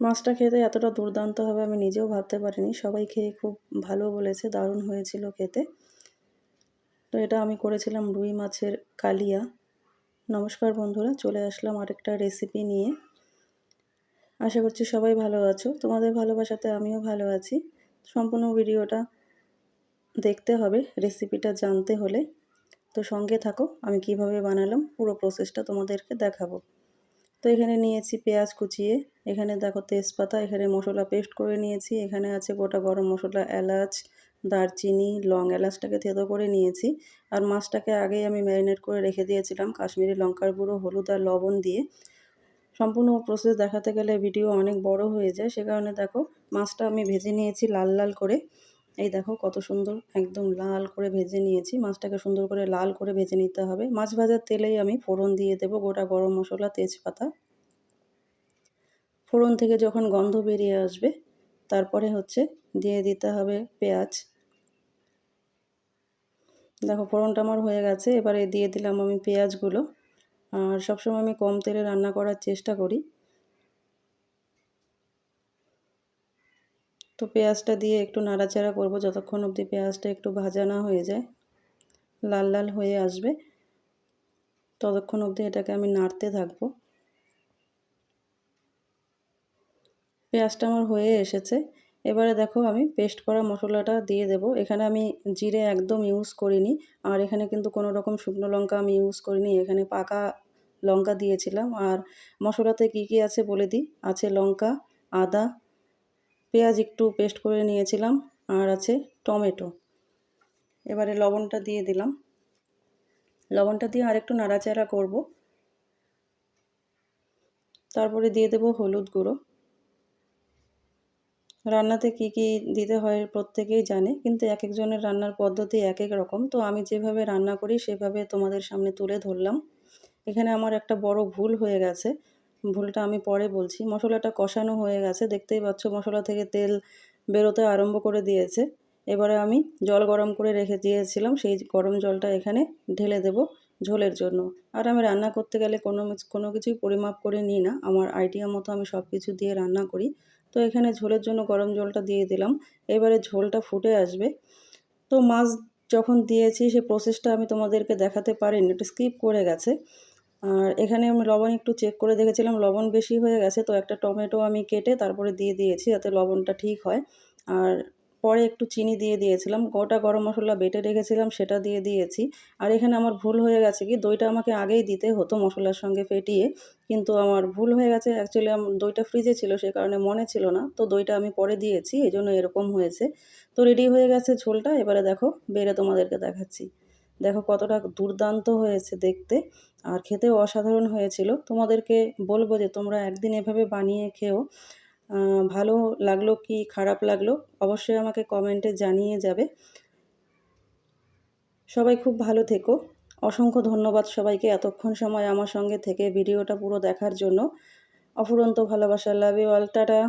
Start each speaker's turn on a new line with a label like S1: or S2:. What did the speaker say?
S1: মাছটা খেতে এতটা দুর্দান্ত হবে আমি নিজেও ভাবতে পারিনি। সবাই খেয়ে খুব ভালো বলেছে, দারুণ হয়েছিল খেতে। তো এটা আমি করেছিলাম রুই মাছের কালিয়া। নমস্কার বন্ধুরা, চলে আসলাম আরেকটা রেসিপি নিয়ে। আশা করছি সবাই ভালো আছো। তোমাদের ভালোবাসাতে আমিও ভালো আছি। সম্পূর্ণ ভিডিওটা দেখতে হবে রেসিপিটা জানতে হলে। তো সঙ্গে থাকো, আমি কিভাবে বানালাম পুরো প্রসেসটা তোমাদেরকে দেখাবো। তো এখানে নিয়েছি পেঁয়াজ কুচিয়ে, এখানে দেখো তেজপাতা, এখানে মশলা পেস্ট করে নিয়েছি, এখানে আছে গোটা গরম মশলা, এলাচ, দারচিনি, লং। এলাচটাকে থেঁতো করে নিয়েছি। আর মাছটাকে আগেই আমি ম্যারিনেট করে রেখে দিয়েছিলাম কাশ্মীরি লঙ্কার গুঁড়ো, হলুদ আর লবণ দিয়ে। সম্পূর্ণ প্রসেস দেখাতে গেলে ভিডিও অনেক বড় হয়ে যায়, সে কারণে দেখো মাছটা আমি ভেজে নিয়েছি লাল লাল করে। এই দেখো কত সুন্দর একদম লাল করে ভেজে নিয়েছি। মাছটাকে সুন্দর করে লাল করে ভেজে নিতে হবে। মাছ ভাজার তেলেই আমি ফোড়ন দিয়ে দেবো গোটা গরম মশলা, তেজপাতা। ফোড়ন থেকে যখন গন্ধ বেরিয়ে আসবে তারপরে দিয়ে দিতে হবে পেঁয়াজ। দেখো ফোড়নটা আমার হয়ে গেছে, এবারে দিয়ে দিলাম আমি পেঁয়াজগুলো। আর সবসময় আমি কম তেলে রান্না করার চেষ্টা করি। তো পেঁয়াজটা দিয়ে একটু নাড়াচাড়া করব যতক্ষণ অবধি পেঁয়াজটা একটু ভাজা না হয়ে যায়, লাল লাল হয়ে আসবে ততক্ষণ অবধি এটাকে আমি নাড়তে থাকবো। পেঁয়াজটা আমার হয়ে এসেছে। এবারে দেখো আমি পেস্ট করা মশলাটা দিয়ে দেব। এখানে আমি জিরে একদম ইউজ করিনি, আর এখানে কিন্তু কোনো রকম শুকনো লঙ্কা আমি ইউজ করিনি, এখানে পাকা লঙ্কা দিয়েছিলাম। আর মশলাতে কি কি আছে বলে দিই। আছে লঙ্কা, আদা, পেঁয়াজ একটু পেস্ট করে নিয়েছিলাম, আর আছে টমেটো। এবারে লবণটা দিয়ে দিলাম। লবণটা দিয়ে আরেকটু নাড়াচাড়া করব। তারপরে দিয়ে দেব হলুদ গুঁড়ো। রান্নাতে কি কি দিতে হয় প্রত্যেকেই জানে, কিন্তু এক একজনের রান্নার পদ্ধতি এক এক রকম। তো আমি যেভাবে রান্না করি সেভাবে তোমাদের সামনে তুলে ধরলাম। এখানে আমার একটা বড় ভুল হয়ে গেছে, ভুলটা আমি পরে বলছি। মশলাটা কষানো হয়ে গেছে, দেখতেই পাচ্ছ মশলা থেকে তেল বেরোতে আরম্ভ করে দিয়েছে। এবারে আমি জল গরম করে রেখে দিয়েছিলাম, সেই গরম জলটা এখানে ঢেলে দেব ঝোলের জন্য। আর আমি রান্না করতে গেলে কোনো কিছুই পরিমাপ করে নিই না, আমার আইডিয়া মতো আমি সব কিছু দিয়ে রান্না করি। তো এখানে ঝোলের জন্য গরম জলটা দিয়ে দিলাম। এবারে ঝোলটা ফুটে আসবে। তো মাছ যখন দিয়েছি সেই প্রসেসটা আমি তোমাদেরকে দেখাতে পারিনি, একটু স্কিপ করে গেছে। আর এখানে আমি লবণ একটু চেক করে দেখেছিলাম, লবণ বেশি হয়ে গেছে। তো একটা টমেটো আমি কেটে তারপরে দিয়ে দিয়েছি যাতে লবণটা ঠিক হয়। আর পরে একটু চিনি দিয়ে দিয়েছিলাম, গোটা গরম মশলা বেটে রেখেছিলাম সেটা দিয়ে দিয়েছি। আর এখানে আমার ভুল হয়ে গেছে কি, দইটা আমাকে আগেই দিতে হতো মশলার সঙ্গে ফেটিয়ে, কিন্তু আমার ভুল হয়ে গেছে। অ্যাকচুয়ালি দইটা ফ্রিজে ছিল, সে কারণে মনে ছিল না। তো দইটা আমি পরে দিয়েছি, এই জন্য এরকম হয়েছে। তো রেডি হয়ে গেছে ঝোলটা। এবারে দেখো বেড়ে তোমাদেরকে দেখাচ্ছি। দেখো কতটা দুর্দান্ত হয়েছে দেখতে, আর খেতেও অসাধারণ হয়েছিল। তোমাদেরকে বলবো যে তোমরা একদিন এভাবে বানিয়ে খেও। ভালো লাগলো কি খারাপ লাগলো অবশ্যই আমাকে কমেন্টে জানিয়ে যাবে। সবাই খুব ভালো থেকো। অসংখ্য ধন্যবাদ সবাইকে এতক্ষণ সময় আমার সঙ্গে থেকে ভিডিওটা পুরো দেখার জন্য। অফুরন্ত ভালোবাসা। Love you all. টাটা।